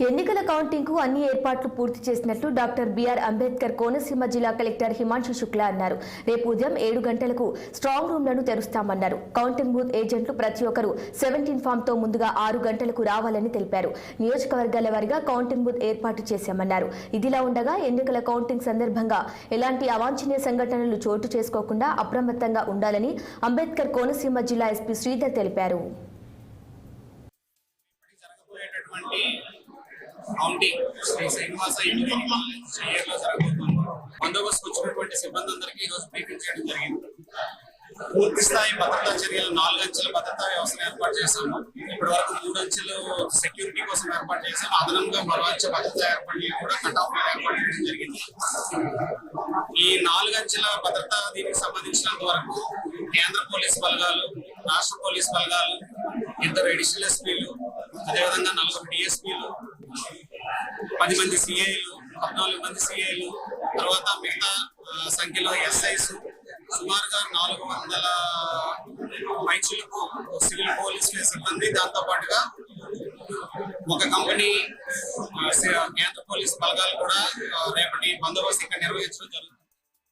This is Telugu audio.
ఎన్నికల కౌంటింగ్ కు అన్ని ఏర్పాట్లు పూర్తి చేసినట్లు డాక్టర్ బిఆర్ అంబేద్కర్ కోనసీమ జిల్లా కలెక్టర్ హిమాంశు శుక్లా అన్నారు. రేపు ఉదయం 7 గంటలకు స్ట్రాంగ్ రూమ్లను తెరుస్తామన్నారు. కౌంటింగ్ బూత్ ఏజెంట్లు ప్రతి ఒక్కరూ 17 ఫామ్ తో ముందుగా 6 గంటలకు రావాలని తెలిపారు. నియోజకవర్గాల వారీగా కౌంటింగ్ బూత్ ఏర్పాటు చేశామన్నారు. ఇదిలా ఉండగా ఎన్నికల కౌంటింగ్ సందర్భంగా ఎలాంటి అవాంఛనీయ సంఘటనలు చోటు చేసుకోకుండా అప్రమత్తంగా ఉండాలని అంబేద్కర్ కోనసీమ జిల్లా ఎస్పీ శ్రీధర్ తెలిపారు. Counting Sri Srinivasa engineering college జరగబోతుంది. బందోబస్తు వచ్చినటువంటి సిబ్బంది అందరికీ ఈరోజు బ్రీఫింగ్ చేయడం జరిగింది. పూర్తి స్థాయి భద్రతా చర్యలు 4 అంచెల భద్రతా వ్యవస్థను ఏర్పాటు చేశాము. ఇప్పటి వరకు 3 అంచెలు సెక్యూరిటీ కోసం ఏర్పాటు చేశాము. అదనంగా మరో అంచె భద్రతా ఏర్పాట్లు కూడా కటాఫ్ ఏర్పాటు చేయడం జరిగింది. ఈ 4 అంచెల భద్రతా దీనికి సంబంధించినంత వరకు కేంద్ర పోలీస్ బలగాలు, రాష్ట్ర పోలీస్ బలగాలు, 2 అడిషనల్ ఎస్పీలు, అదేవిధంగా 4 డిఎస్పీలు, 10 మంది సిఐలు, 14 మంది సిఐలు, తర్వాత మిగతా సంఖ్యలో ఎస్ఐస్, సుమారుగా 400 పైచులకు సివిల్ పోలీస్ సిబ్బంది, దాంతో పాటుగా ఒక కంపెనీ కేంద్ర పోలీస్ బలగాలు కూడా రేపటి బందోబస్తు ఇక్కడ నిర్వహించడం జరుగుతుంది.